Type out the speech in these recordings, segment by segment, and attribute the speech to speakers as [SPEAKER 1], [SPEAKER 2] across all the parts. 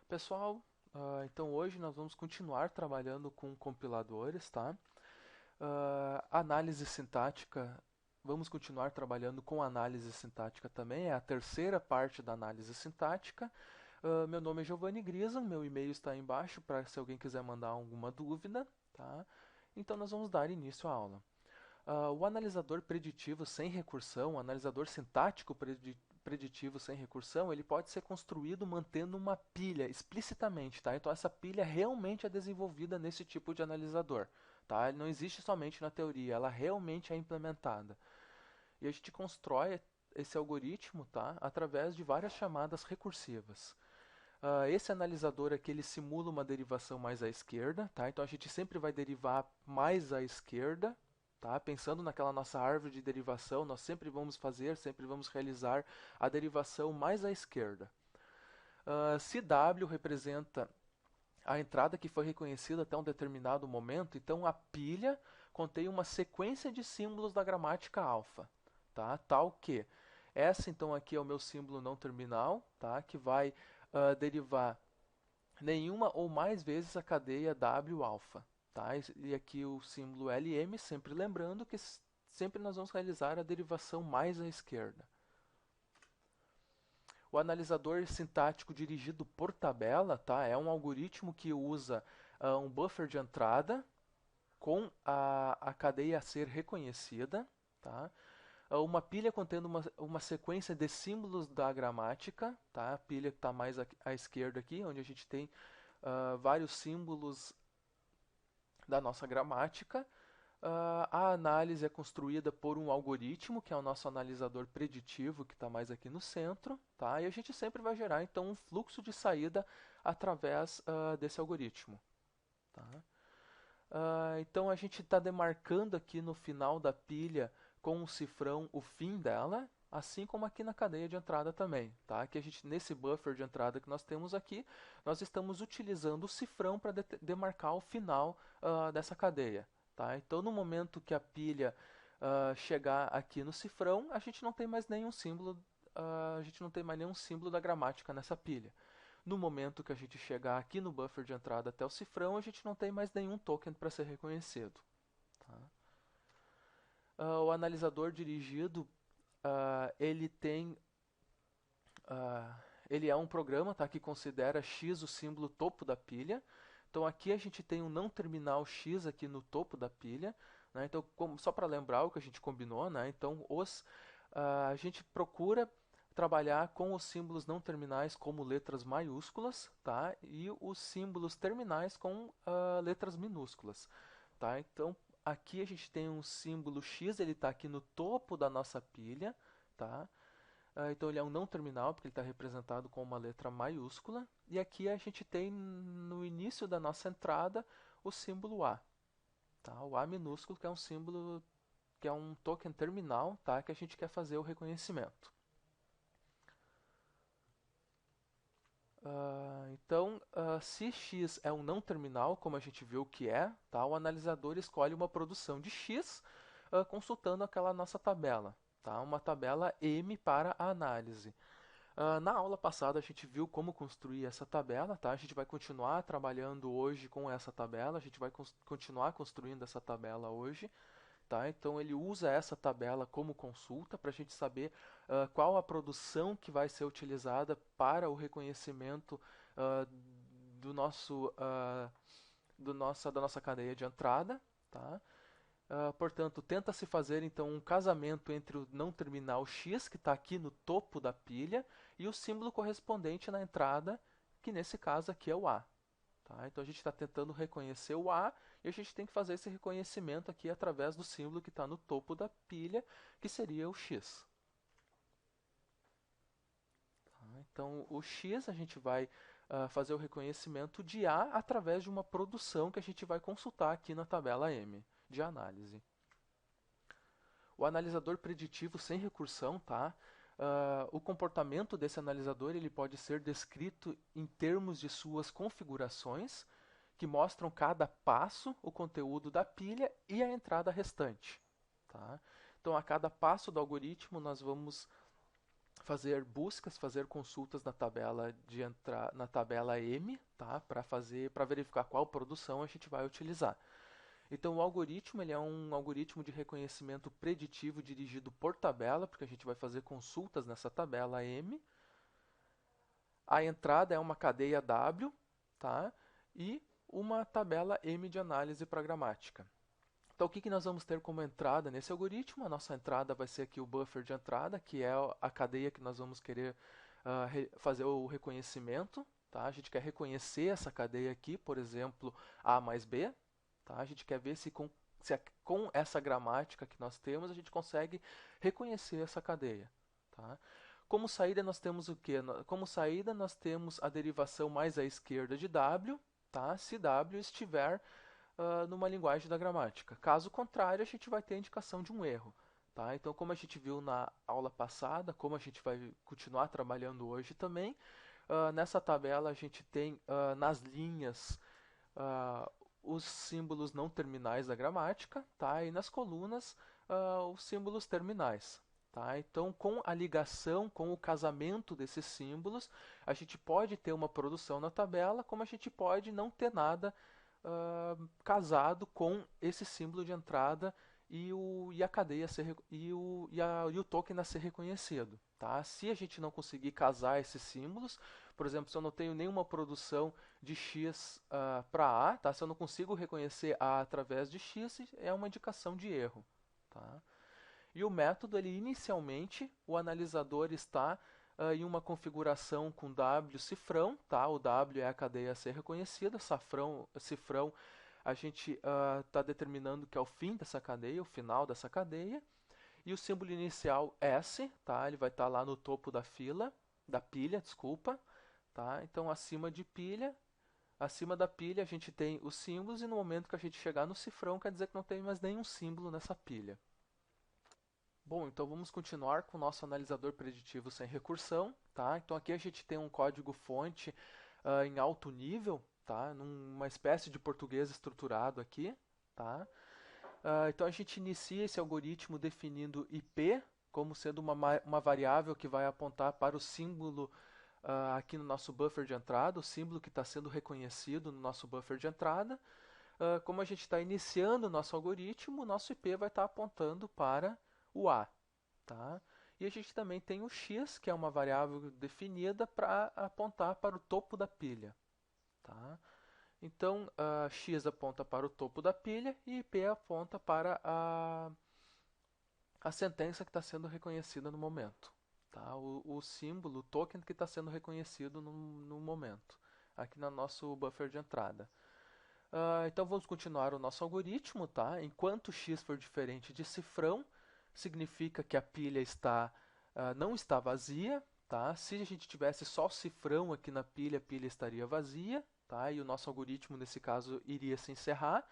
[SPEAKER 1] Pessoal, então hoje nós vamos continuar trabalhando com compiladores, tá? Análise sintática, vamos continuar trabalhando com análise sintática também, é a terceira parte da análise sintática. Meu nome é Giovanni Grisa, meu e-mail está aí embaixo para se alguém quiser mandar alguma dúvida, tá? Então nós vamos dar início à aula. O analisador preditivo sem recursão, o analisador sintático preditivo sem recursão, ele pode ser construído mantendo uma pilha explicitamente, tá? Então essa pilha realmente é desenvolvida nesse tipo de analisador, tá? Ele não existe somente na teoria, ela realmente é implementada. E a gente constrói esse algoritmo, tá? Através de várias chamadas recursivas. Esse analisador aqui ele simula uma derivação mais à esquerda, tá? Então a gente sempre vai derivar mais à esquerda, tá? Pensando naquela nossa árvore de derivação, nós sempre vamos realizar a derivação mais à esquerda. Se W representa a entrada que foi reconhecida até um determinado momento, então a pilha contém uma sequência de símbolos da gramática alfa, tá? Tal que essa então aqui é o meu símbolo não terminal, tá? Que vai derivar nenhuma ou mais vezes a cadeia W alfa, tá? E aqui o símbolo LM, sempre lembrando que sempre nós vamos realizar a derivação mais à esquerda. O analisador sintático dirigido por tabela, tá? É um algoritmo que usa um buffer de entrada com a cadeia a ser reconhecida, tá? Uma pilha contendo uma sequência de símbolos da gramática, tá? A pilha que está mais à esquerda aqui, onde a gente tem vários símbolos da nossa gramática. A análise é construída por um algoritmo, que é o nosso analisador preditivo, que está mais aqui no centro, tá? E a gente sempre vai gerar então um fluxo de saída através desse algoritmo. Tá? Então a gente está demarcando aqui no final da pilha com o cifrão o fim dela, assim como aqui na cadeia de entrada também, tá? Que a gente nesse buffer de entrada que nós temos aqui, nós estamos utilizando o cifrão para demarcar o final dessa cadeia, tá? Então no momento que a pilha chegar aqui no cifrão, a gente não tem mais nenhum símbolo, a gente não tem mais nenhum símbolo da gramática nessa pilha. No momento que a gente chegar aqui no buffer de entrada até o cifrão, a gente não tem mais nenhum token para ser reconhecido. Tá? O analisador dirigido, ele tem, ele é um programa, tá, que considera x o símbolo topo da pilha. Então aqui a gente tem um não terminal x aqui no topo da pilha. Né? Então só para lembrar o que a gente combinou, né? Então a gente procura trabalhar com os símbolos não terminais como letras maiúsculas, tá? E os símbolos terminais com letras minúsculas, tá? Então aqui a gente tem um símbolo x, ele está aqui no topo da nossa pilha, tá? Então ele é um não terminal, porque ele está representado com uma letra maiúscula. E aqui a gente tem no início da nossa entrada o símbolo A. Tá? O A minúsculo, que é um símbolo, que é um token terminal, tá? Que a gente quer fazer o reconhecimento. Se x é um não terminal, como a gente viu que é, tá? O analisador escolhe uma produção de x consultando aquela nossa tabela. Tá? Uma tabela M para a análise. Na aula passada a gente viu como construir essa tabela, tá? A gente vai continuar trabalhando hoje com essa tabela, a gente vai continuar construindo essa tabela hoje, tá? Então ele usa essa tabela como consulta para a gente saber qual a produção que vai ser utilizada para o reconhecimento do nosso, da nossa cadeia de entrada, tá? Portanto, tenta-se fazer então um casamento entre o não terminal x, que está aqui no topo da pilha, e o símbolo correspondente na entrada, que nesse caso aqui é o A. Tá? Então a gente está tentando reconhecer o A e a gente tem que fazer esse reconhecimento aqui através do símbolo que está no topo da pilha, que seria o X. Tá? Então o X a gente vai fazer o reconhecimento de A através de uma produção que a gente vai consultar aqui na tabela M de análise. O analisador preditivo sem recursão, tá? O comportamento desse analisador ele pode ser descrito em termos de suas configurações, que mostram cada passo, o conteúdo da pilha e a entrada restante. Tá? Então, a cada passo do algoritmo, nós vamos fazer buscas, fazer consultas na tabela na tabela M, tá? Para verificar qual produção a gente vai utilizar. Então o algoritmo ele é um algoritmo de reconhecimento preditivo dirigido por tabela, porque a gente vai fazer consultas nessa tabela M. A entrada é uma cadeia W, tá? E uma tabela M de análise programática. Então, o que nós vamos ter como entrada nesse algoritmo? A nossa entrada vai ser aqui o buffer de entrada, que é a cadeia que nós vamos querer fazer o reconhecimento. Tá? A gente quer reconhecer essa cadeia aqui, por exemplo, A mais B. Tá? A gente quer ver se com essa gramática que nós temos, a gente consegue reconhecer essa cadeia. Tá? Como saída, nós temos o quê? Como saída, nós temos a derivação mais à esquerda de W, tá? Se W estiver numa linguagem da gramática. Caso contrário, a gente vai ter a indicação de um erro. Tá? Então, como a gente viu na aula passada, como a gente vai continuar trabalhando hoje também, nessa tabela a gente tem nas linhas os símbolos não terminais da gramática, tá? E nas colunas os símbolos terminais. Tá? Então, com a ligação, com o casamento desses símbolos, a gente pode ter uma produção na tabela, como a gente pode não ter nada casado com esse símbolo de entrada e a cadeia ser, e o token a ser reconhecido. Tá? Se a gente não conseguir casar esses símbolos, por exemplo, se eu não tenho nenhuma produção de X para A, tá? Se eu não consigo reconhecer A através de X, é uma indicação de erro. Tá? E o método, ele inicialmente, o analisador está em uma configuração com W cifrão, tá? O W é a cadeia a ser reconhecida, cifrão a gente está determinando que é o fim dessa cadeia, o final dessa cadeia, e o símbolo inicial S, tá? Ele vai estar lá no topo da pilha, desculpa, tá? Então acima da pilha a gente tem os símbolos e no momento que a gente chegar no cifrão quer dizer que não tem mais nenhum símbolo nessa pilha. Bom, então vamos continuar com o nosso analisador preditivo sem recursão, tá? Então aqui a gente tem um código-fonte em alto nível, tá? Numa espécie de português estruturado aqui, tá? Então a gente inicia esse algoritmo definindo IP como sendo uma variável que vai apontar para o símbolo aqui no nosso buffer de entrada, o símbolo que está sendo reconhecido no nosso buffer de entrada. Como a gente está iniciando o nosso algoritmo, o nosso IP vai estar apontando para o A. Tá? E a gente também tem o X, que é uma variável definida para apontar para o topo da pilha. Tá? Então, X aponta para o topo da pilha e IP aponta para a sentença que está sendo reconhecida no momento. Tá? O símbolo, o token que está sendo reconhecido no momento, aqui no nosso buffer de entrada. Então vamos continuar o nosso algoritmo. Tá? Enquanto x for diferente de cifrão, significa que a pilha não está vazia. Tá? Se a gente tivesse só o cifrão aqui na pilha, a pilha estaria vazia. Tá? E o nosso algoritmo, nesse caso, iria se encerrar.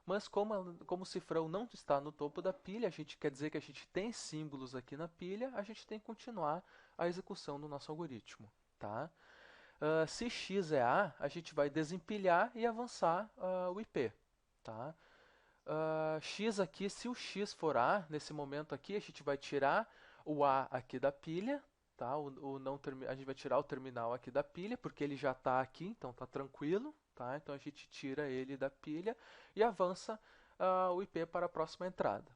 [SPEAKER 1] Mas como o cifrão não está no topo da pilha, a gente quer dizer que a gente tem símbolos aqui na pilha, a gente tem que continuar a execução do nosso algoritmo. Tá? Se x é A, a gente vai desempilhar e avançar o IP. Tá? X aqui, se o x for A, nesse momento aqui, a gente vai tirar o A aqui da pilha. Tá? A gente vai tirar o terminal aqui da pilha, porque ele já está aqui, então está tranquilo. Tá? Então a gente tira ele da pilha e avança o IP para a próxima entrada.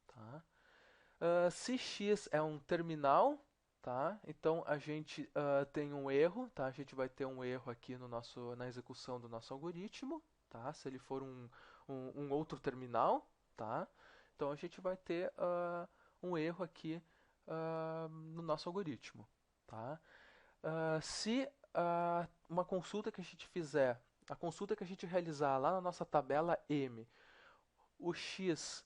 [SPEAKER 1] Tá? Se x é um terminal, tá? Então a gente tem um erro, tá? A gente vai ter um erro aqui na execução do nosso algoritmo, tá? Se ele for um outro terminal, tá? Então a gente vai ter um erro aqui no nosso algoritmo, tá? Se uma consulta que a gente fizer, a consulta que a gente realizar lá na nossa tabela M, o x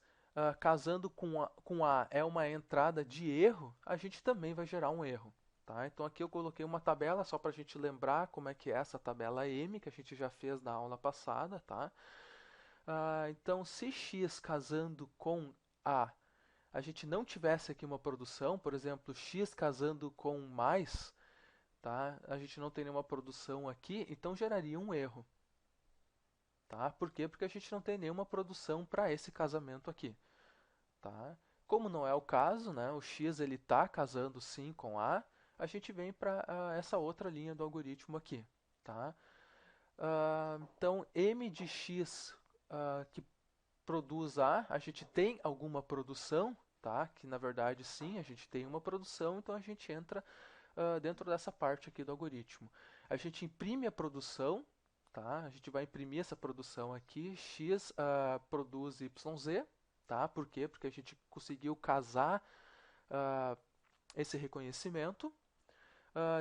[SPEAKER 1] casando com A é uma entrada de erro, a gente também vai gerar um erro. Tá? Então aqui eu coloquei uma tabela só para a gente lembrar como é que é essa tabela M, que a gente já fez na aula passada. Tá? Então se x casando com a gente não tivesse aqui uma produção, por exemplo, x casando com mais, tá? A gente não tem nenhuma produção aqui, então geraria um erro. Tá? Por quê? Porque a gente não tem nenhuma produção para esse casamento aqui. Tá? Como não é o caso, né, o x ele está casando sim com a gente vem para essa outra linha do algoritmo aqui. Tá? Então, m de x que produz a gente tem alguma produção, tá? Que na verdade sim, a gente tem uma produção, então a gente entra dentro dessa parte aqui do algoritmo. A gente imprime a produção, tá? A gente vai imprimir essa produção aqui, x produz yz, tá? Por quê? Porque a gente conseguiu casar uh, esse reconhecimento.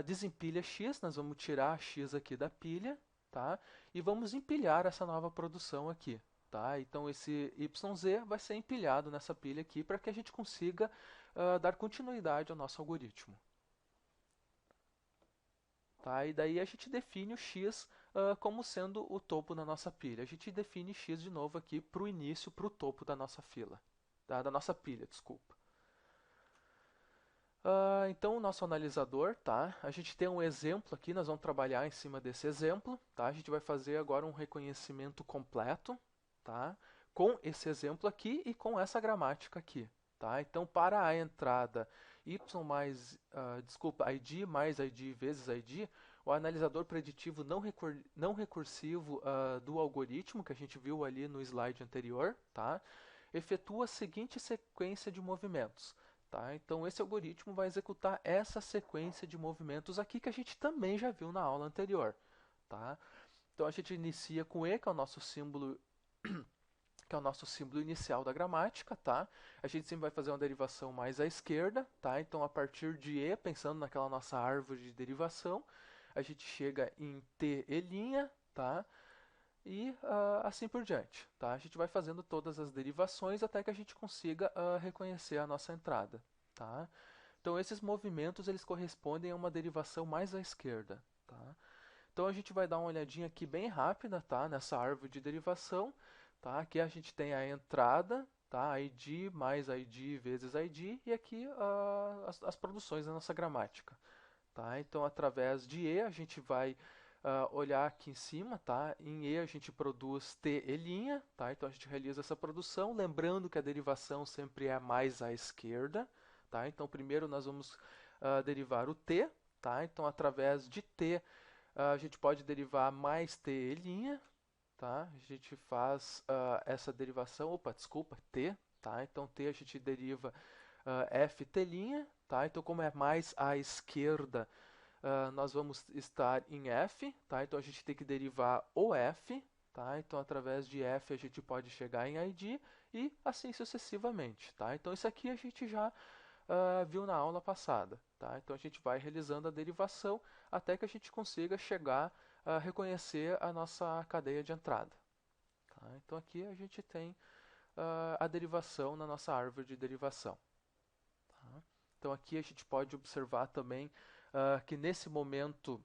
[SPEAKER 1] Desempilha x, nós vamos tirar x aqui da pilha, tá? E vamos empilhar essa nova produção aqui. Tá? Então esse YZ vai ser empilhado nessa pilha aqui para que a gente consiga dar continuidade ao nosso algoritmo. Tá? E daí a gente define o x como sendo o topo da nossa pilha. A gente define x de novo aqui para o início, para o topo da nossa fila, da nossa pilha, desculpa. Então o nosso analisador, tá? A gente tem um exemplo aqui, nós vamos trabalhar em cima desse exemplo, tá? A gente vai fazer agora um reconhecimento completo, tá? Com esse exemplo aqui e com essa gramática aqui, tá? Então para a entrada y mais, desculpa, id mais id vezes id, o analisador preditivo não recursivo do algoritmo que a gente viu ali no slide anterior, tá? Efetua a seguinte sequência de movimentos. Tá? Então, esse algoritmo vai executar essa sequência de movimentos aqui que a gente também já viu na aula anterior. Tá? Então, a gente inicia com E, que é o nosso símbolo, que é o nosso símbolo inicial da gramática. Tá? A gente sempre vai fazer uma derivação mais à esquerda. Tá? Então, a partir de E, pensando naquela nossa árvore de derivação, a gente chega em T e', tá? E assim por diante. Tá? A gente vai fazendo todas as derivações até que a gente consiga reconhecer a nossa entrada. Tá? Então esses movimentos eles correspondem a uma derivação mais à esquerda. Tá? Então a gente vai dar uma olhadinha aqui bem rápida, tá? Nessa árvore de derivação. Tá? Aqui a gente tem a entrada, tá? id mais id vezes id, e aqui as produções da nossa gramática. Tá? Então através de E a gente vai olhar aqui em cima, tá? Em E a gente produz T e', tá? Então a gente realiza essa produção, lembrando que a derivação sempre é mais à esquerda, tá? Então primeiro nós vamos derivar o T, tá? Então através de T a gente pode derivar mais T e', tá? A gente faz essa derivação, opa, desculpa, T, tá? Então T a gente deriva ft', tá? Então como é mais à esquerda, nós vamos estar em f, tá? Então a gente tem que derivar o f, tá? Então através de f a gente pode chegar em id e assim sucessivamente, tá? Então isso aqui a gente já viu na aula passada, tá? Então a gente vai realizando a derivação até que a gente consiga chegar a reconhecer a nossa cadeia de entrada. Tá? Então aqui a gente tem a derivação na nossa árvore de derivação. Tá? Então aqui a gente pode observar também que nesse momento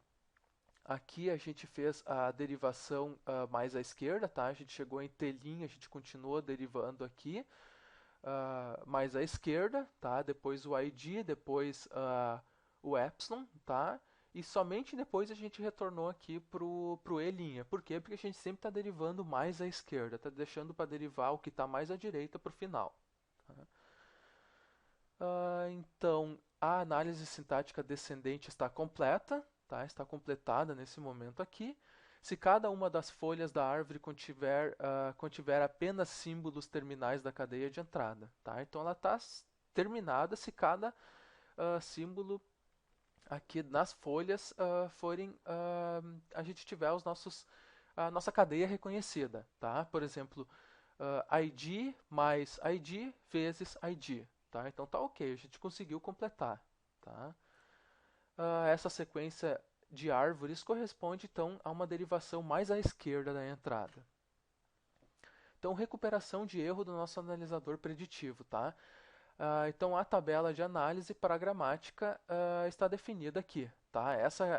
[SPEAKER 1] aqui a gente fez a derivação mais à esquerda, tá? A gente chegou em T', a gente continuou derivando aqui mais à esquerda, tá? Depois o id, depois o epsilon, tá? E somente depois a gente retornou aqui pro e'. Por quê? Porque a gente sempre está derivando mais à esquerda, está deixando para derivar o que está mais à direita para o final. Tá? Então, a análise sintática descendente está completa, tá? Está completada nesse momento aqui. Se cada uma das folhas da árvore contiver apenas símbolos terminais da cadeia de entrada. Tá? Então, ela está terminada se cada símbolo aqui nas folhas a gente tiver a nossa cadeia reconhecida. Tá? Por exemplo, id mais id vezes id. Tá? Então tá ok, a gente conseguiu completar. Tá? Essa sequência de árvores corresponde então a uma derivação mais à esquerda da entrada. Então, recuperação de erro do nosso analisador preditivo. Tá? Então, a tabela de análise para a gramática está definida aqui. Tá?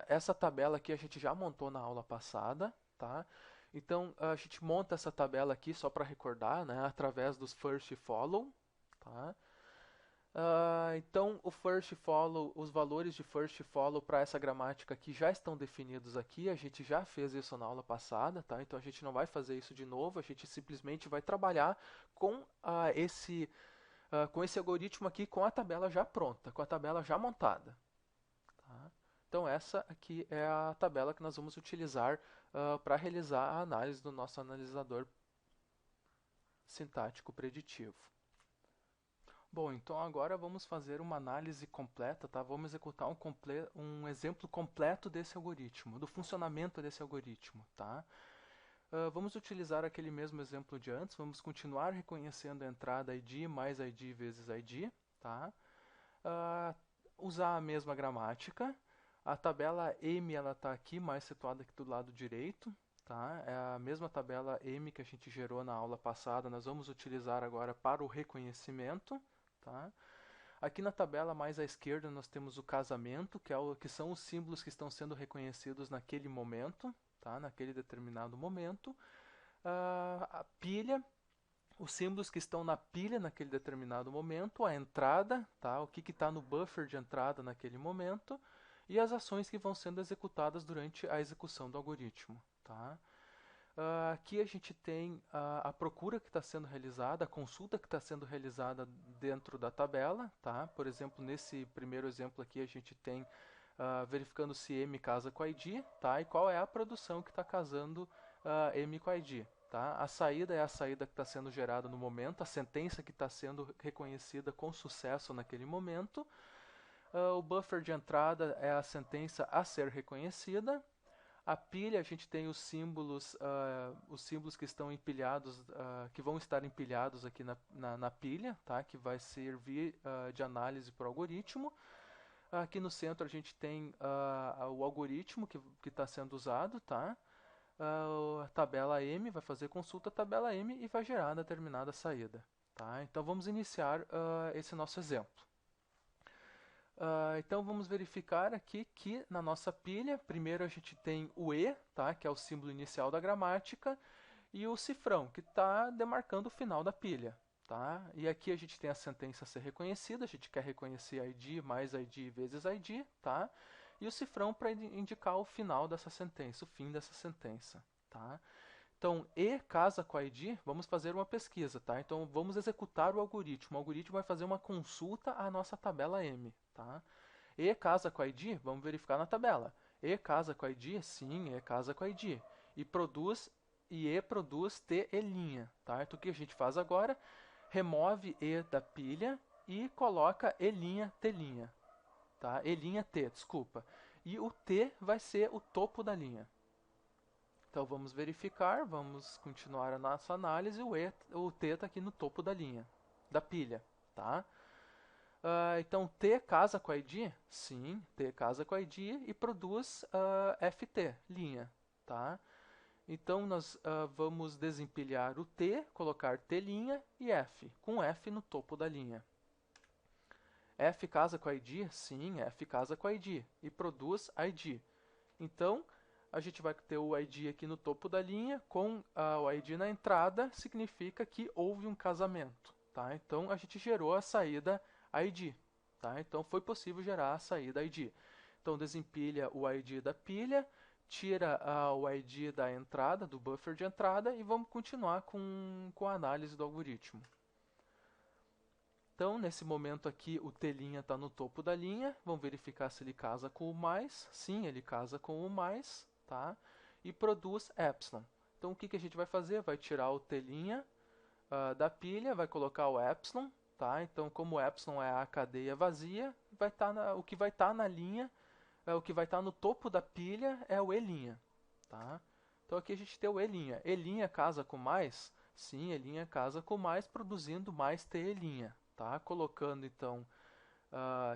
[SPEAKER 1] Essa tabela aqui a gente já montou na aula passada. Tá? Então, a gente monta essa tabela aqui só para recordar, né, através dos first e follow. Tá? Então, o first follow, os valores de first follow para essa gramática aqui já estão definidos aqui. A gente já fez isso na aula passada, tá? Então a gente não vai fazer isso de novo. A gente simplesmente vai trabalhar com com esse algoritmo aqui com a tabela já pronta, com a tabela já montada. Tá? Então essa aqui é a tabela que nós vamos utilizar para realizar a análise do nosso analisador sintático preditivo. Bom, então agora vamos fazer uma análise completa, tá? Vamos executar um exemplo completo desse algoritmo, do funcionamento desse algoritmo, tá? Vamos utilizar aquele mesmo exemplo de antes, vamos continuar reconhecendo a entrada ID mais ID vezes ID, tá? Usar a mesma gramática, a tabela M ela está aqui, mais situada aqui do lado direito, tá? É a mesma tabela M que a gente gerou na aula passada, nós vamos utilizar agora para o reconhecimento, tá? Aqui na tabela mais à esquerda nós temos o casamento, que são os símbolos que estão sendo reconhecidos naquele momento, tá? Naquele determinado momento. A pilha, os símbolos que estão na pilha naquele determinado momento, a entrada, tá? O que está no buffer de entrada naquele momento, e as ações que vão sendo executadas durante a execução do algoritmo. Tá? Aqui a gente tem a procura que está sendo realizada, a consulta que está sendo realizada dentro da tabela. Tá? Por exemplo, nesse primeiro exemplo aqui a gente tem verificando se M casa com ID, tá? E qual é a produção que está casando M com ID. Tá? A saída é a saída que está sendo gerada no momento, a sentença que está sendo reconhecida com sucesso naquele momento. O buffer de entrada é a sentença a ser reconhecida. A pilha, a gente tem os símbolos que estão empilhados, que vão estar empilhados aqui na pilha, tá? Que vai servir de análise para o algoritmo. Aqui no centro a gente tem o algoritmo que está sendo usado, tá? A tabela M vai fazer consulta à tabela M e vai gerar a determinada saída. Tá? Então vamos iniciar esse nosso exemplo. Então vamos verificar aqui que na nossa pilha, primeiro a gente tem o E, tá? Que é o símbolo inicial da gramática, e o cifrão, que está demarcando o final da pilha. Tá? E aqui a gente tem a sentença a ser reconhecida, a gente quer reconhecer ID mais ID vezes ID, tá? E o cifrão para indicar o final dessa sentença, o fim dessa sentença. Tá? Então, E casa com ID, vamos fazer uma pesquisa. Tá? Então, vamos executar o algoritmo. O algoritmo vai fazer uma consulta à nossa tabela M. Tá? E casa com ID, vamos verificar na tabela. E casa com ID? Sim, E casa com ID. E E produz T e'. Tá? Então, o que a gente faz agora? Remove E da pilha e coloca E', T'. Tá? E' T, desculpa. E o T vai ser o topo da linha. Então vamos verificar, vamos continuar a nossa análise. O T está aqui no topo da linha, da pilha. Tá? Então T casa com ID? Sim, T casa com ID e produz FT, linha. Tá? Então nós vamos desempilhar o T, colocar T' e F, com F no topo da linha. F casa com ID? Sim, F casa com ID e produz ID. Então a gente vai ter o ID aqui no topo da linha, com o ID na entrada, significa que houve um casamento. Tá? Então a gente gerou a saída ID. Tá? Então foi possível gerar a saída ID. Então desempilha o ID da pilha, tira o ID da entrada, do buffer de entrada, e vamos continuar com a análise do algoritmo. Então, nesse momento aqui, o T' está no topo da linha. Vamos verificar se ele casa com o mais. Sim, ele casa com o mais. Tá? E produz epsilon. Então, o que a gente vai fazer? Vai tirar o T' da pilha, vai colocar o epsilon. Tá? Então, como o epsilon é a cadeia vazia, o que vai estar na linha, o que vai estar no topo da pilha é o E'. Tá? Então, aqui a gente tem o E'. E' casa com mais? Sim, E' casa com mais, produzindo mais T'. Tá? Colocando então,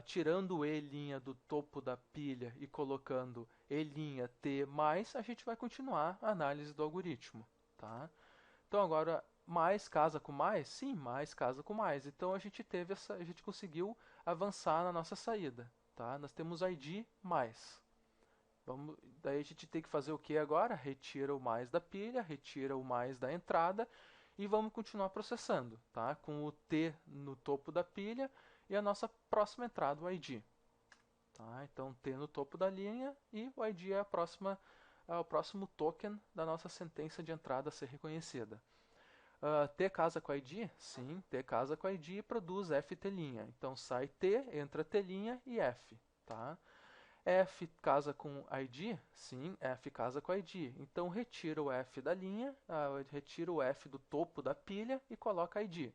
[SPEAKER 1] tirando o E' do topo da pilha e colocando E' T mais, a gente vai continuar a análise do algoritmo. Tá? Então agora, mais casa com mais? Sim, mais casa com mais. Então a gente conseguiu avançar na nossa saída. Tá? Nós temos ID mais. Daí a gente tem que fazer o que agora? Retira o mais da pilha, retira o mais da entrada e vamos continuar processando, tá? Com o T no topo da pilha e a nossa próxima entrada, o ID. Tá? Então T no topo da linha e o ID é o próximo token da nossa sentença de entrada a ser reconhecida. T casa com ID? Sim, T casa com ID e produz F T'. Então sai T, entra T' e F. Tá? F casa com ID? Sim, F casa com ID. Então retira o F da linha, retira o F do topo da pilha e coloca ID.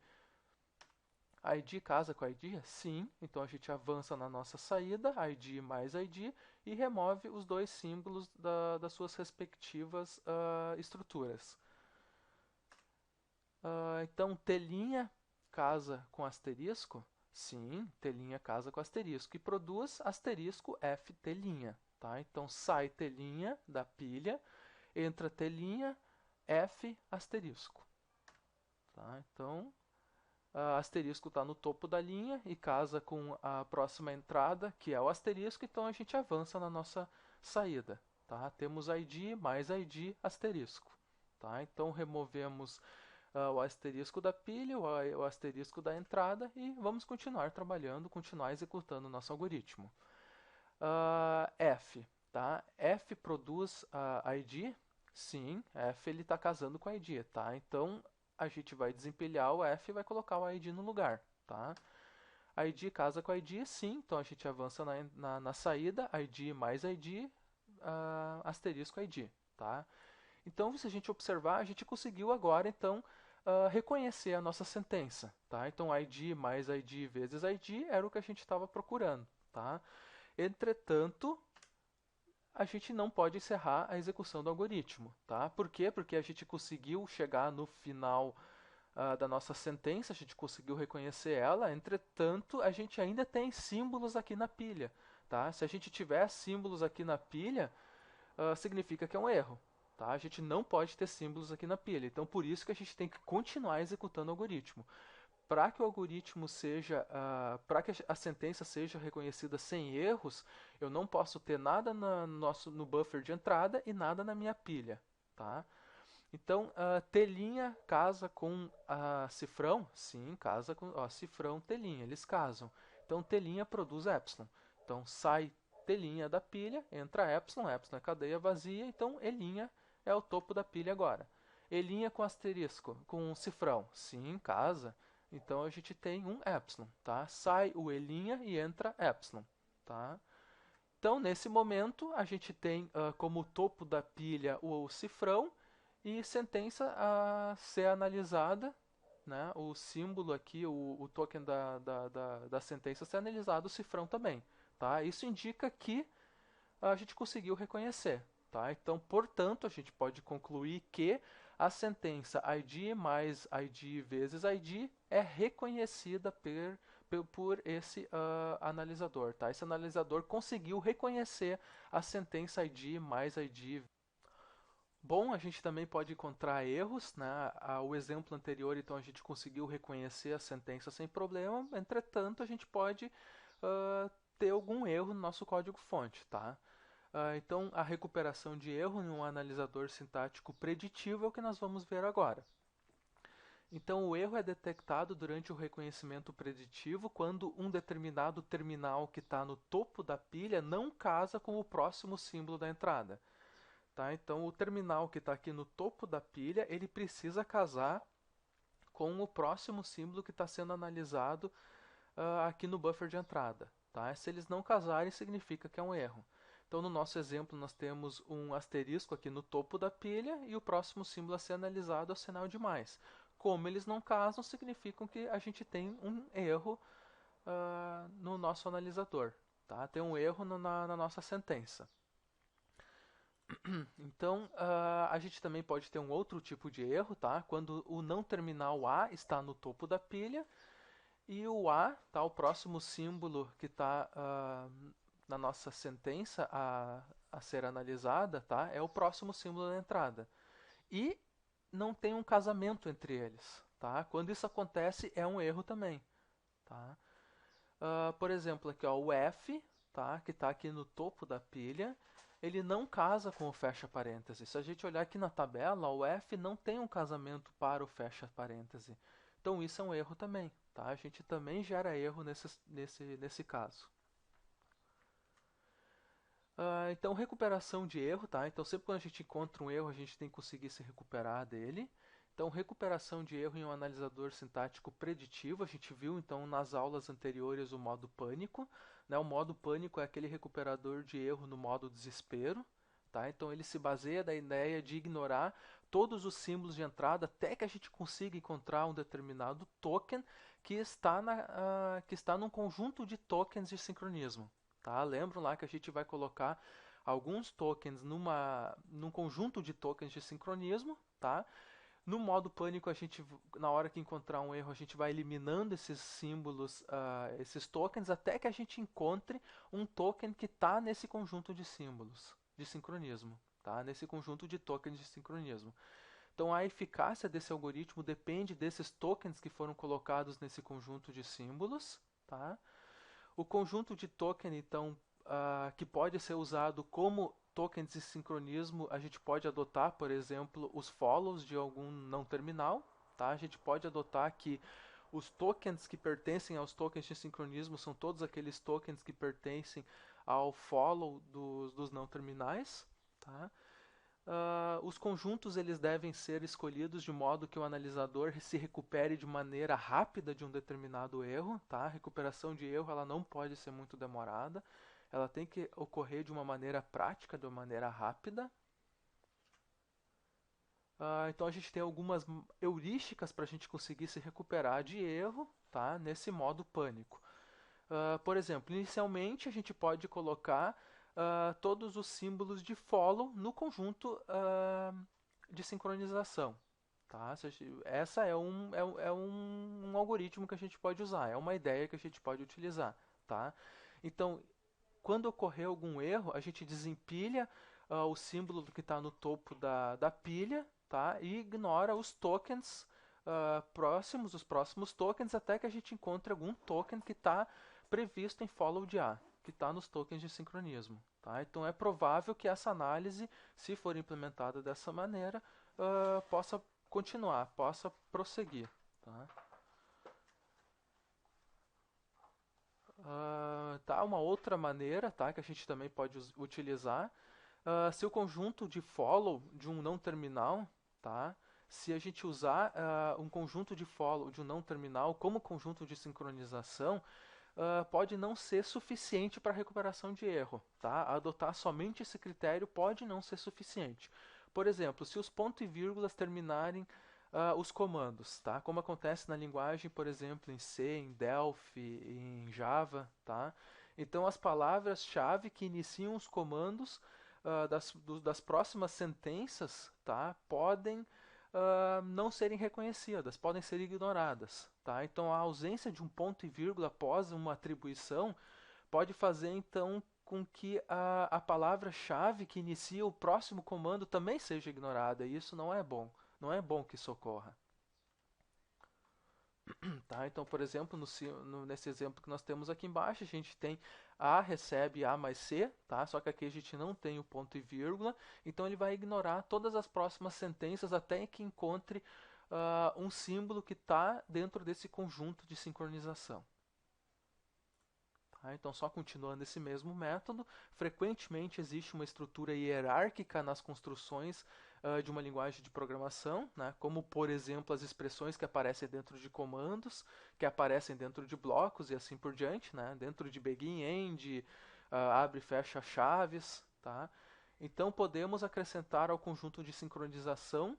[SPEAKER 1] ID casa com ID? Sim, então a gente avança na nossa saída, ID mais ID, e remove os dois símbolos das suas respectivas estruturas. Então, telinha casa com asterisco? Sim, telinha casa com asterisco. E produz asterisco F telinha. Tá? Então, sai telinha da pilha, entra telinha, F asterisco. Tá? Então, asterisco está no topo da linha e casa com a próxima entrada, que é o asterisco, então a gente avança na nossa saída. Tá? Temos ID mais ID asterisco. Tá? Então, removemos o asterisco da pilha, o asterisco da entrada e vamos continuar trabalhando, continuar executando o nosso algoritmo. F, tá? F produz ID? Sim, F ele está casando com ID, tá? Então a gente vai desempilhar o F e vai colocar o ID no lugar, tá? ID casa com ID? Sim, então a gente avança na saída, ID mais ID, asterisco ID, tá? Então, se a gente observar, a gente conseguiu agora, então, reconhecer a nossa sentença. Tá? Então, ID mais ID vezes ID era o que a gente estava procurando. Tá? Entretanto, a gente não pode encerrar a execução do algoritmo. Tá? Por quê? Porque a gente conseguiu chegar no final da nossa sentença, a gente conseguiu reconhecer ela, entretanto, a gente ainda tem símbolos aqui na pilha. Tá? Se a gente tiver símbolos aqui na pilha, significa que é um erro. Tá? A gente não pode ter símbolos aqui na pilha. Então, por isso que a gente tem que continuar executando o algoritmo. Para que o algoritmo seja, para que a sentença seja reconhecida sem erros, eu não posso ter nada no buffer de entrada e nada na minha pilha. Tá? Então, telinha casa com cifrão? Sim, casa com cifrão, telinha, eles casam. Então, telinha produz epsilon. Então, sai telinha da pilha, entra epsilon, epsilon é cadeia vazia, então elinha é o topo da pilha agora. Elinha com asterisco, com cifrão? Sim, casa. Então, a gente tem um epsilon, tá? Sai o elinha e entra epsilon, tá? Então, nesse momento, a gente tem como topo da pilha o cifrão e sentença a ser analisada, né? O símbolo aqui, o token da sentença ser analisado, o cifrão também. Tá? Isso indica que a gente conseguiu reconhecer. Tá? Então, portanto, a gente pode concluir que a sentença ID mais ID vezes ID é reconhecida por esse analisador. Tá? Esse analisador conseguiu reconhecer a sentença ID mais ID. Bom, a gente também pode encontrar erros, né? O exemplo anterior, então, a gente conseguiu reconhecer a sentença sem problema, entretanto, a gente pode ter algum erro no nosso código-fonte, tá? Então, a recuperação de erro em um analisador sintático preditivo é o que nós vamos ver agora. Então, o erro é detectado durante o reconhecimento preditivo quando um determinado terminal que está no topo da pilha não casa com o próximo símbolo da entrada. Tá? Então, o terminal que está aqui no topo da pilha, ele precisa casar com o próximo símbolo que está sendo analisado aqui no buffer de entrada. Tá? Se eles não casarem, significa que é um erro. Então, no nosso exemplo, nós temos um asterisco aqui no topo da pilha e o próximo símbolo a ser analisado é o sinal de mais. Como eles não casam, significam que a gente tem um erro no nosso analisador. Tá? Tem um erro na nossa sentença. Então, a gente também pode ter um outro tipo de erro, tá? Quando o não terminal A está no topo da pilha e o A, tá? O próximo símbolo que está na nossa sentença a ser analisada, tá? É o próximo símbolo da entrada. E não tem um casamento entre eles, tá? Quando isso acontece, é um erro também, tá? Por exemplo, aqui, ó, o F, tá? Que está aqui no topo da pilha, ele não casa com o fecha parêntese. Se a gente olhar aqui na tabela, o F não tem um casamento para o fecha parêntese. Então isso é um erro também. Tá? A gente também gera erro nesse caso. Então, recuperação de erro. Tá? Então, sempre quando a gente encontra um erro, a gente tem que conseguir se recuperar dele. Então, recuperação de erro em um analisador sintático preditivo, a gente viu então nas aulas anteriores o modo pânico, né? O modo pânico é aquele recuperador de erro no modo desespero, tá? Então ele se baseia da ideia de ignorar todos os símbolos de entrada até que a gente consiga encontrar um determinado token que está num conjunto de tokens de sincronismo, tá? Lembram lá que a gente vai colocar alguns tokens num conjunto de tokens de sincronismo, tá? No modo pânico, na hora que encontrar um erro, a gente vai eliminando esses símbolos, esses tokens, até que a gente encontre um token que está nesse conjunto de símbolos de sincronismo, tá? Nesse conjunto de tokens de sincronismo. Então, a eficácia desse algoritmo depende desses tokens que foram colocados nesse conjunto de símbolos, tá? O conjunto de token, então, que pode ser usado como tokens de sincronismo, a gente pode adotar, por exemplo, os follows de algum não terminal. Tá? A gente pode adotar que os tokens que pertencem aos tokens de sincronismo são todos aqueles tokens que pertencem ao follow dos não terminais. Tá? Os conjuntos eles devem ser escolhidos de modo que o analisador se recupere de maneira rápida de um determinado erro. Tá? A recuperação de erro ela não pode ser muito demorada, ela tem que ocorrer de uma maneira prática, de uma maneira rápida. Então a gente tem algumas heurísticas para a gente conseguir se recuperar de erro, tá? Nesse modo pânico. Por exemplo, inicialmente a gente pode colocar todos os símbolos de follow no conjunto de sincronização. Tá? Essa é um algoritmo que a gente pode usar, é uma ideia que a gente pode utilizar. Tá? Então, quando ocorrer algum erro, a gente desempilha o símbolo que está no topo da pilha, tá? E ignora os tokens próximos, os próximos tokens, até que a gente encontre algum token que está previsto em follow de A, que está nos tokens de sincronismo. Tá? Então é provável que essa análise, se for implementada dessa maneira, possa continuar, possa prosseguir. Tá? Tá, uma outra maneira, tá, que a gente também pode utilizar, se o conjunto de follow de um não terminal, tá, se a gente usar um conjunto de follow de um não terminal como conjunto de sincronização, pode não ser suficiente para recuperação de erro. Tá? Adotar somente esse critério pode não ser suficiente. Por exemplo, se os pontos e vírgulas terminarem os comandos, tá? Como acontece na linguagem, por exemplo, em C, em Delphi, em Java, tá? Então, as palavras-chave que iniciam os comandos das próximas sentenças, tá? Podem não serem reconhecidas, podem ser ignoradas, tá? Então, a ausência de um ponto e vírgula após uma atribuição pode fazer, então, com que a palavra-chave que inicia o próximo comando também seja ignorada, e isso não é bom. Não é bom que isso ocorra. Tá? Então, por exemplo, nesse exemplo que nós temos aqui embaixo, a gente tem A recebe A mais C, tá? Só que aqui a gente não tem o ponto e vírgula, então ele vai ignorar todas as próximas sentenças até que encontre um símbolo que está dentro desse conjunto de sincronização. Tá? Então, só continuando esse mesmo método, frequentemente existe uma estrutura hierárquica nas construções de uma linguagem de programação, né? Como, por exemplo, as expressões que aparecem dentro de comandos, que aparecem dentro de blocos e assim por diante, né? Dentro de begin, end, abre e fecha chaves. Tá? Então, podemos acrescentar ao conjunto de sincronização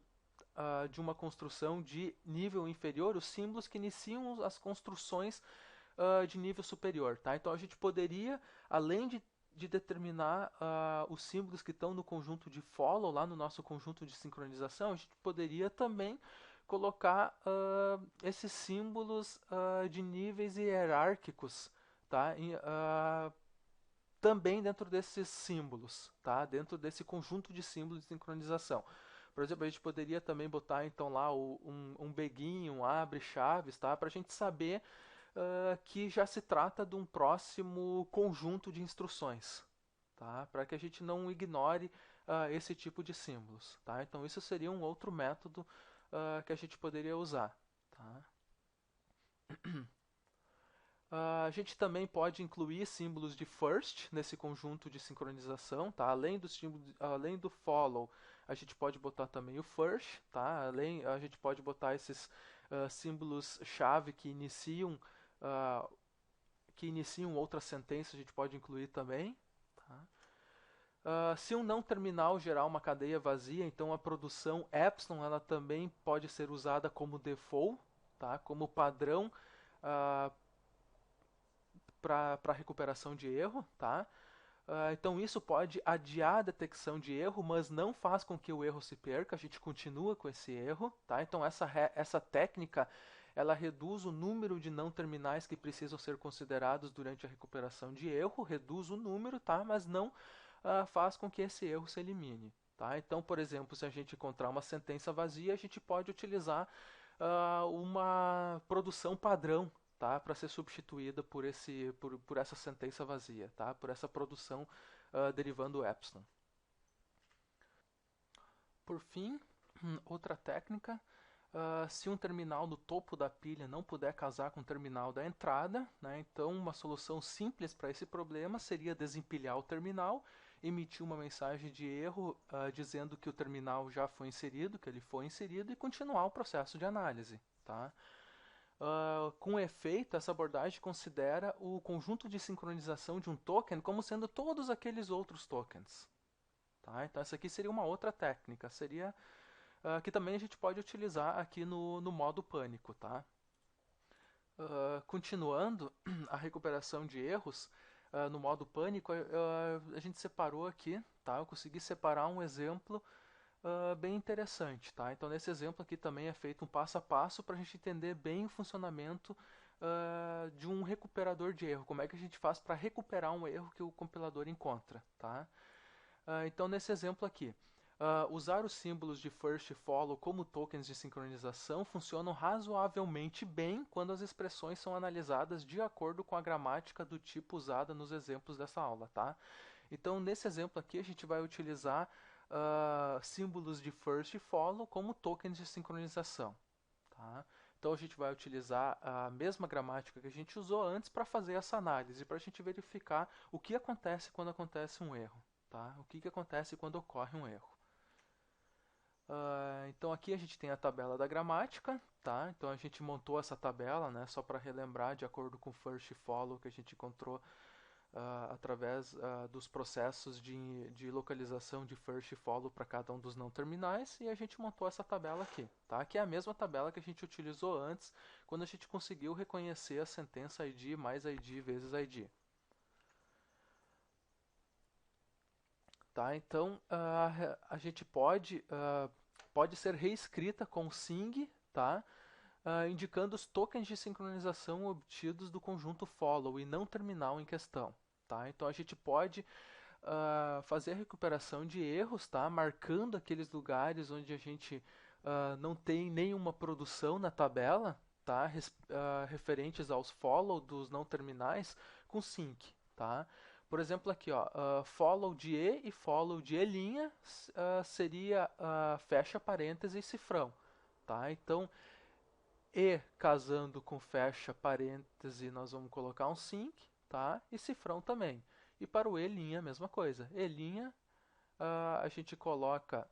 [SPEAKER 1] de uma construção de nível inferior os símbolos que iniciam as construções de nível superior. Tá? Então a gente poderia, além de determinar os símbolos que estão no conjunto de follow, lá no nosso conjunto de sincronização, a gente poderia também colocar esses símbolos de níveis hierárquicos, tá? Também dentro desses símbolos, tá? Dentro desse conjunto de símbolos de sincronização. Por exemplo, a gente poderia também botar então lá um begin, um abre chaves, tá? Para a gente saber que já se trata de um próximo conjunto de instruções, tá? Para que a gente não ignore esse tipo de símbolos. Tá? Então isso seria um outro método que a gente poderia usar. Tá? A gente também pode incluir símbolos de first nesse conjunto de sincronização, tá? Além do follow, a gente pode botar também o first, tá? A gente pode botar esses símbolos chave ah, que iniciam outra sentença, a gente pode incluir também, tá? Se um não terminal gerar uma cadeia vazia, então a produção epsilon ela também pode ser usada como default, tá? Como padrão uh, para recuperação de erro, tá? Então isso pode adiar a detecção de erro, mas não faz com que o erro se perca, a gente continua com esse erro, tá? Então essa técnica ela reduz o número de não terminais que precisam ser considerados durante a recuperação de erro, reduz o número, tá? Mas não faz com que esse erro se elimine, tá? Então, por exemplo, se a gente encontrar uma sentença vazia, a gente pode utilizar uma produção padrão, tá? Para ser substituída por essa sentença vazia, tá? Por essa produção derivando epsilon. Por fim, outra técnica, se um terminal no topo da pilha não puder casar com o terminal da entrada, né, então uma solução simples para esse problema seria desempilhar o terminal, emitir uma mensagem de erro dizendo que o terminal já foi inserido, que ele foi inserido e continuar o processo de análise, tá? Com efeito, essa abordagem considera o conjunto de sincronização de um token como sendo todos aqueles outros tokens. Tá? Então essa aqui seria uma outra técnica, seria que também a gente pode utilizar aqui no modo pânico. Tá? Continuando a recuperação de erros, no modo pânico, a gente separou aqui, tá? Eu consegui separar um exemplo bem interessante, tá? Então nesse exemplo aqui também é feito um passo a passo para a gente entender bem o funcionamento de um recuperador de erro. Como é que a gente faz para recuperar um erro que o compilador encontra, tá? Então nesse exemplo aqui, usar os símbolos de first e follow como tokens de sincronização funcionam razoavelmente bem quando as expressões são analisadas de acordo com a gramática do tipo usada nos exemplos dessa aula, tá? Então nesse exemplo aqui a gente vai utilizar símbolos de first e follow como tokens de sincronização. Tá? Então a gente vai utilizar a mesma gramática que a gente usou antes para fazer essa análise, para a gente verificar o que acontece quando acontece um erro. Tá? O que acontece quando ocorre um erro. Então aqui a gente tem a tabela da gramática, tá? Então a gente montou essa tabela, né, só para relembrar de acordo com first e follow que a gente encontrou através dos processos de localização de first e follow para cada um dos não terminais, e a gente montou essa tabela aqui, tá? Que é a mesma tabela que a gente utilizou antes, quando a gente conseguiu reconhecer a sentença ID mais ID vezes ID. Tá? Então a gente pode ser reescrita com sing, tá? Indicando os tokens de sincronização obtidos do conjunto follow e não terminal em questão. Tá? Então a gente pode fazer a recuperação de erros, tá? Marcando aqueles lugares onde a gente não tem nenhuma produção na tabela, tá? Referentes aos follow dos não terminais com sync. Tá? Por exemplo, aqui, ó, follow de E e follow de E' seria fecha parêntese e cifrão. Tá? Então, E casando com fecha parêntese, nós vamos colocar um sync, tá? E cifrão também. E para o E', a mesma coisa. E', a gente coloca,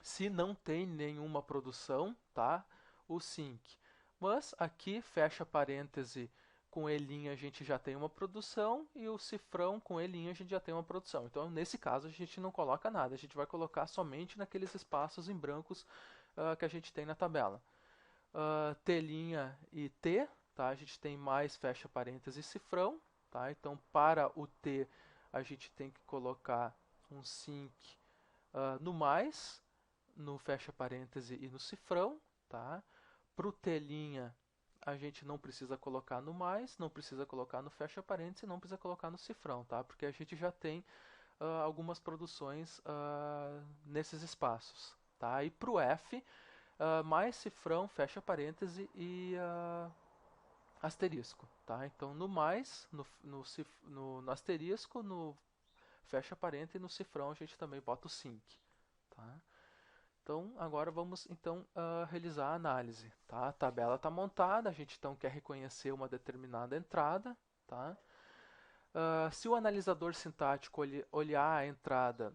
[SPEAKER 1] se não tem nenhuma produção, tá? O sync. Mas aqui, fecha parêntese com E' a gente já tem uma produção e o cifrão com E' a gente já tem uma produção. Então, nesse caso, a gente não coloca nada. A gente vai colocar somente naqueles espaços em brancos que a gente tem na tabela. T' e T, tá? A gente tem mais fecha parênteses cifrão, tá? Então para o T a gente tem que colocar um sync no mais, no fecha parêntese e no cifrão, tá? Para o T' a gente não precisa colocar no mais, não precisa colocar no fecha parêntese, não precisa colocar no cifrão, tá? Porque a gente já tem algumas produções nesses espaços, tá? E para o F mais cifrão, fecha parêntese e asterisco, tá? Então no mais, no asterisco, no fecha parêntese e no cifrão a gente também bota o sync, tá? Então, agora vamos então realizar a análise, tá? A tabela está montada, a gente então quer reconhecer uma determinada entrada, tá? Se o analisador sintático olhar a entrada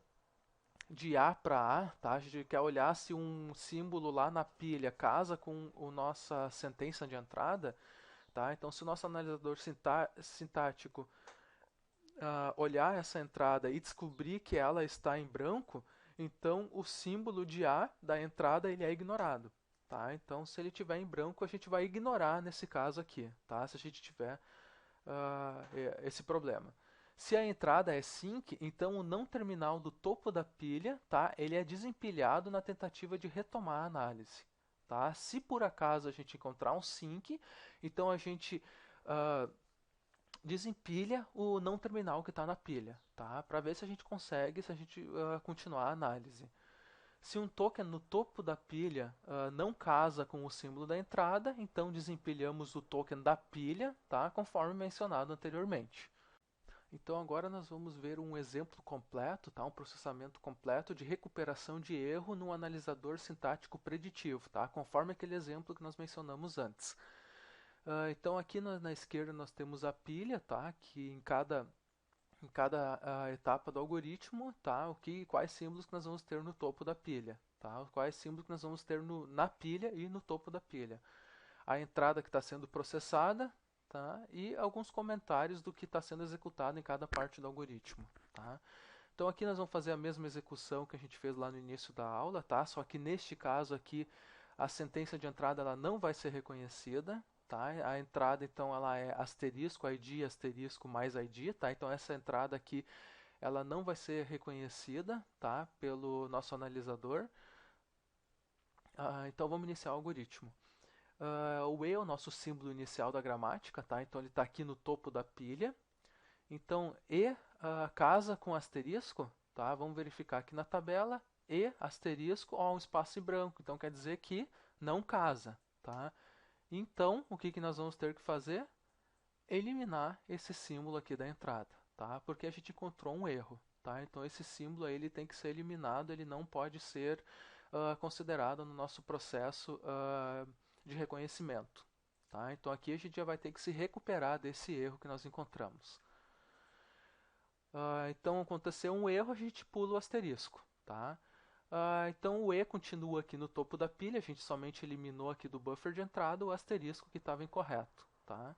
[SPEAKER 1] de A para A, tá? A gente quer olhar se um símbolo lá na pilha casa com a nossa sentença de entrada, tá? Então, se o nosso analisador sintático olhar essa entrada e descobrir que ela está em branco, então o símbolo de A da entrada ele é ignorado. Tá? Então, se ele tiver em branco, a gente vai ignorar nesse caso aqui, tá? Se a gente tiver esse problema. Se a entrada é sync, então o não terminal do topo da pilha, tá? Ele é desempilhado na tentativa de retomar a análise. Tá? Se por acaso a gente encontrar um sync, então a gente desempilha o não terminal que está na pilha, tá? Para ver se a gente consegue, se a gente continuar a análise. Se um token no topo da pilha não casa com o símbolo da entrada, então desempilhamos o token da pilha, tá? Conforme mencionado anteriormente. Então agora nós vamos ver um exemplo completo, tá? Um processamento completo de recuperação de erro no analisador sintático preditivo, tá? Conforme aquele exemplo que nós mencionamos antes. Então aqui na esquerda nós temos a pilha, tá? Que em cada etapa do algoritmo, tá? Quais símbolos que nós vamos ter no topo da pilha, tá? Quais símbolos que nós vamos ter na pilha e no topo da pilha. A entrada que está sendo processada, tá? E alguns comentários do que está sendo executado em cada parte do algoritmo, tá? Então aqui nós vamos fazer a mesma execução que a gente fez lá no início da aula, tá? Só que neste caso aqui a sentença de entrada ela não vai ser reconhecida, tá? A entrada então ela é asterisco ID asterisco mais ID, tá? Então essa entrada aqui ela não vai ser reconhecida, tá? Pelo nosso analisador. Então vamos iniciar o algoritmo. O E é o nosso símbolo inicial da gramática, tá? Então ele está aqui no topo da pilha. Então E casa com asterisco, tá? Vamos verificar aqui na tabela. E asterisco, ó, um espaço em branco. Então quer dizer que não casa, tá? Então o que nós vamos ter que fazer? Eliminar esse símbolo aqui da entrada, tá? Porque a gente encontrou um erro, tá? Então esse símbolo aí, ele tem que ser eliminado, ele não pode ser considerado no nosso processo de reconhecimento, tá? Então aqui a gente já vai ter que se recuperar desse erro que nós encontramos. Então aconteceu um erro, a gente pula o asterisco, tá? Então o E continua aqui no topo da pilha, a gente somente eliminou aqui do buffer de entrada o asterisco que estava incorreto, tá?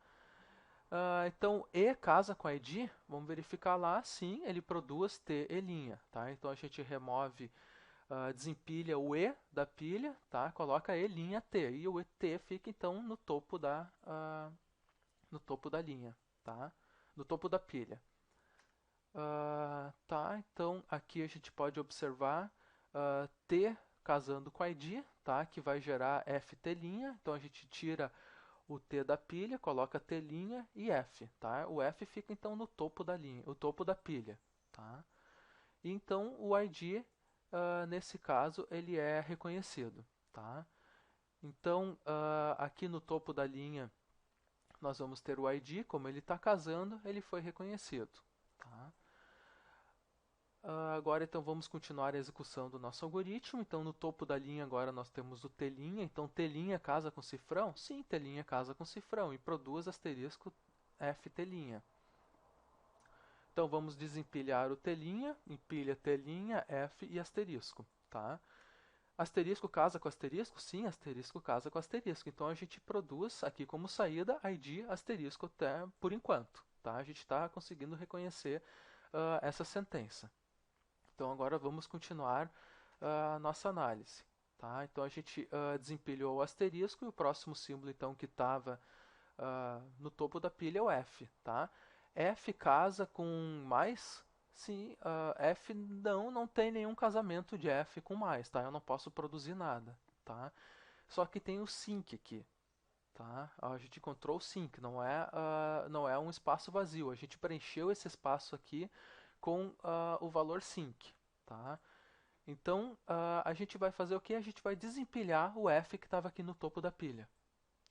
[SPEAKER 1] Então E casa com ID, vamos verificar lá, sim, ele produz T e', tá? Então a gente remove, desempilha o E da pilha, tá? Coloca E' T, e o T fica então no topo da linha, tá? No topo da pilha. Tá, então aqui a gente pode observar T casando com ID, tá? Que vai gerar FT', então a gente tira o T da pilha, coloca T' e F, tá? O F fica então no topo da linha, o topo da pilha, tá? E então o ID, nesse caso, ele é reconhecido, tá? Então aqui no topo da linha nós vamos ter o ID, como ele está casando, ele foi reconhecido, tá? Agora então vamos continuar a execução do nosso algoritmo. Então no topo da linha agora nós temos o T'. Então T' casa com cifrão? Sim, T' casa com cifrão e produz asterisco FT'. Então vamos desempilhar o T', empilha T', F e asterisco, tá? Asterisco casa com asterisco? Sim, asterisco casa com asterisco. Então a gente produz aqui como saída ID asterisco até por enquanto, tá? A gente está conseguindo reconhecer essa sentença. Então agora vamos continuar a nossa análise. Tá? Então a gente desempilhou o asterisco e o próximo símbolo então que estava no topo da pilha é o F. Tá? F casa com mais? Sim, F não tem nenhum casamento de F com mais. Tá? Eu não posso produzir nada. Tá? Só que tem o sync aqui. Tá? A gente encontrou o sync, não é um espaço vazio. A gente preencheu esse espaço aqui com o valor sync. Tá? Então a gente vai fazer o que? A gente vai desempilhar o F que estava aqui no topo da pilha.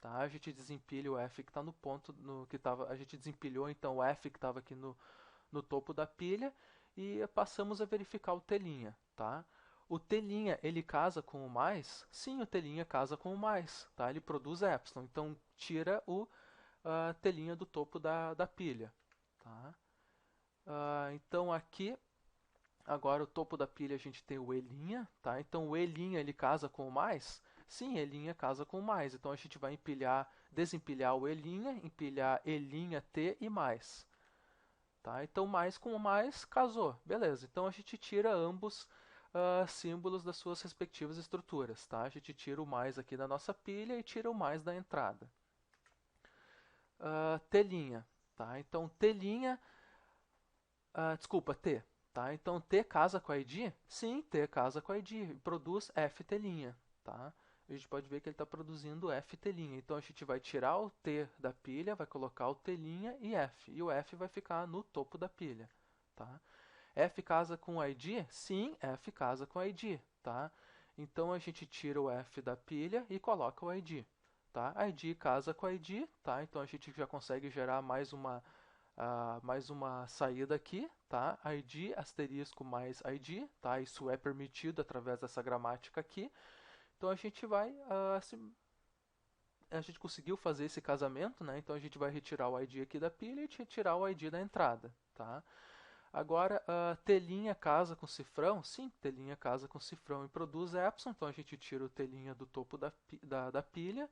[SPEAKER 1] Tá? A gente desempilha o F que está no ponto no que estava. A gente desempilhou então o F que estava aqui no topo da pilha e passamos a verificar o T'. Tá? O t', ele casa com o mais? Sim, o t' casa com o mais, tá? Ele produz epsilon, então tira o t' do topo da pilha, tá? Então aqui, agora o topo da pilha a gente tem o e', tá? Então o e' ele casa com o mais? Sim, e' casa com o mais, então a gente vai desempilhar o e', empilhar e', t e mais. Tá? Então mais com mais casou, beleza. Então a gente tira ambos símbolos das suas respectivas estruturas. Tá? A gente tira o mais aqui da nossa pilha e tira o mais da entrada. T', tá? Então t', desculpa, t. Tá? Então t casa com a id? Sim, t casa com a id e produz ft'. Tá? A gente pode ver que ele está produzindo ft'. Então a gente vai tirar o t da pilha, vai colocar o t' e f. E o f vai ficar no topo da pilha. Tá? F casa com id? Sim, f casa com id. Tá? Então a gente tira o f da pilha e coloca o id. Tá? id casa com id, tá? Então a gente já consegue gerar mais uma saída aqui, tá? id asterisco mais id, tá? Isso é permitido através dessa gramática aqui. Então a gente a gente conseguiu fazer esse casamento, né? Então a gente vai retirar o id aqui da pilha e retirar o id da entrada, tá? Agora, t' casa com cifrão? Sim, t' casa com cifrão e produz epsilon, então a gente tira o t' do topo da pilha.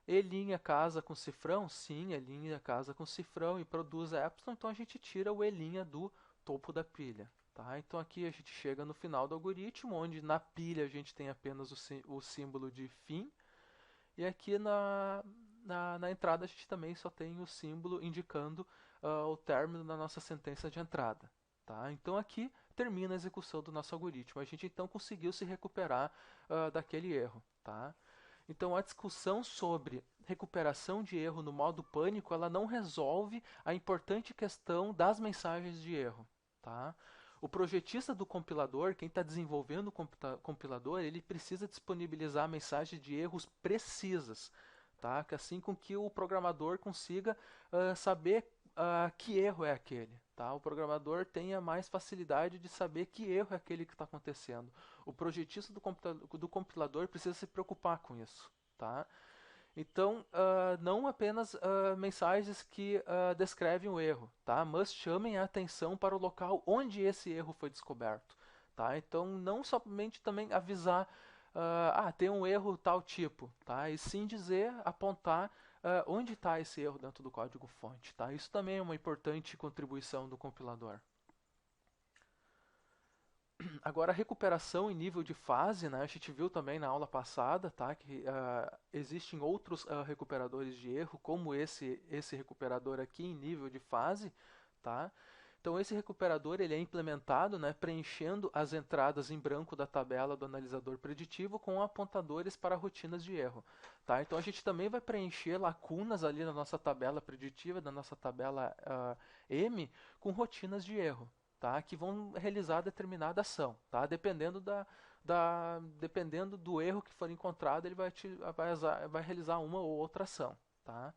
[SPEAKER 1] E' casa com cifrão? Sim, E' casa com cifrão e produz epsilon, então a gente tira o E' do topo da pilha. Tá? Então aqui a gente chega no final do algoritmo, onde na pilha a gente tem apenas o símbolo de fim, e aqui na entrada a gente também só tem o símbolo indicando o término da nossa sentença de entrada. Tá? Então aqui termina a execução do nosso algoritmo. A gente então conseguiu se recuperar daquele erro. Tá? Então a discussão sobre recuperação de erro no modo pânico, ela não resolve a importante questão das mensagens de erro. Tá? O projetista do compilador, quem está desenvolvendo o compilador, ele precisa disponibilizar mensagens de erros precisas, tá? Assim com que o programador consiga saber que erro é aquele. Tá? O programador tenha mais facilidade de saber que erro é aquele que está acontecendo. O projetista do compilador precisa se preocupar com isso. Tá? Então, não apenas mensagens que descrevem o erro, tá? Mas chamem a atenção para o local onde esse erro foi descoberto. Tá? Então, não somente também avisar, tem um erro tal tipo, tá? E sim dizer, apontar onde está esse erro dentro do código-fonte. Tá? Isso também é uma importante contribuição do compilador. Agora, a recuperação em nível de fase, né, a gente viu também na aula passada, tá, que existem outros recuperadores de erro, como esse recuperador aqui em nível de fase. Tá? Então, esse recuperador ele é implementado, né, preenchendo as entradas em branco da tabela do analisador preditivo com apontadores para rotinas de erro. Tá? Então, a gente também vai preencher lacunas ali na nossa tabela preditiva, da nossa tabela M, com rotinas de erro. Tá? Que vão realizar determinada ação. Tá? Dependendo do erro que for encontrado, ele vai realizar uma ou outra ação. Tá?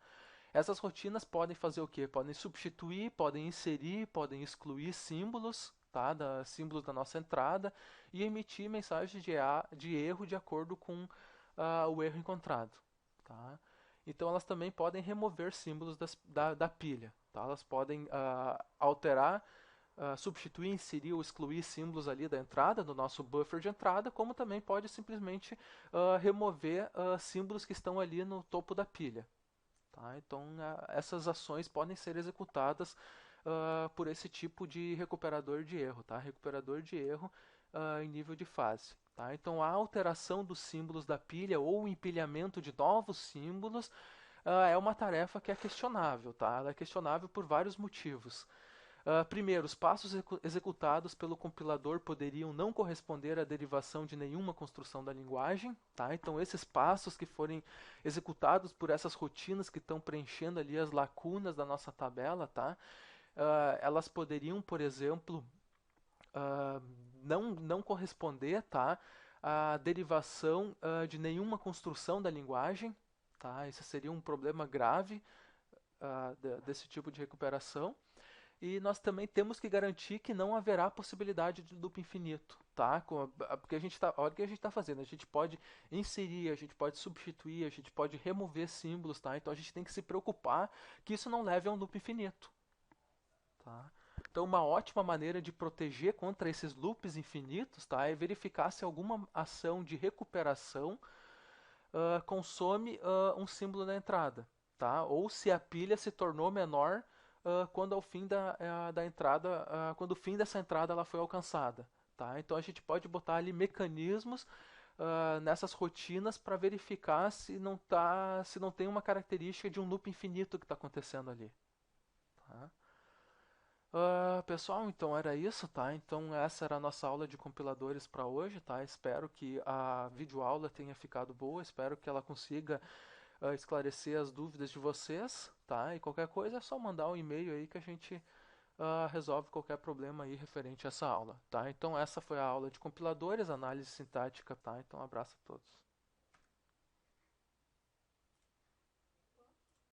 [SPEAKER 1] Essas rotinas podem fazer o quê? Podem substituir, podem inserir, podem excluir símbolos, tá? Símbolos da nossa entrada e emitir mensagens de erro de acordo com o erro encontrado. Tá? Então elas também podem remover símbolos da pilha. Tá? Elas podem alterar, substituir, inserir ou excluir símbolos ali da entrada, do nosso buffer de entrada, como também pode simplesmente remover símbolos que estão ali no topo da pilha. Tá? Então, essas ações podem ser executadas por esse tipo de recuperador de erro. Tá? Recuperador de erro em nível de fase. Tá? Então, a alteração dos símbolos da pilha ou o empilhamento de novos símbolos é uma tarefa que é questionável. Tá? Ela é questionável por vários motivos. Primeiro, os passos executados pelo compilador poderiam não corresponder à derivação de nenhuma construção da linguagem. Tá? Então, esses passos que forem executados por essas rotinas que estão preenchendo ali as lacunas da nossa tabela, tá? Elas poderiam, por exemplo, não corresponder, tá, à derivação de nenhuma construção da linguagem. Tá? Esse seria um problema grave desse tipo de recuperação. E nós também temos que garantir que não haverá possibilidade de loop infinito, tá? Porque olha o que a gente está fazendo, a gente pode inserir, a gente pode substituir, a gente pode remover símbolos, tá? Então a gente tem que se preocupar que isso não leve a um loop infinito, tá? Então uma ótima maneira de proteger contra esses loops infinitos, tá? É verificar se alguma ação de recuperação consome um símbolo da entrada, tá? Ou se a pilha se tornou menor quando ao fim da entrada, quando o fim dessa entrada ela foi alcançada, tá? Então a gente pode botar ali mecanismos nessas rotinas para verificar se não tem uma característica de um loop infinito que está acontecendo ali, tá? Pessoal, então era isso, tá? Então essa era a nossa aula de compiladores para hoje, tá? Espero que a videoaula tenha ficado boa, espero que ela consiga esclarecer as dúvidas de vocês, tá? E qualquer coisa é só mandar um e-mail aí que a gente resolve qualquer problema aí referente a essa aula, tá? Então essa foi a aula de compiladores, análise sintática, tá? Então um abraço a todos.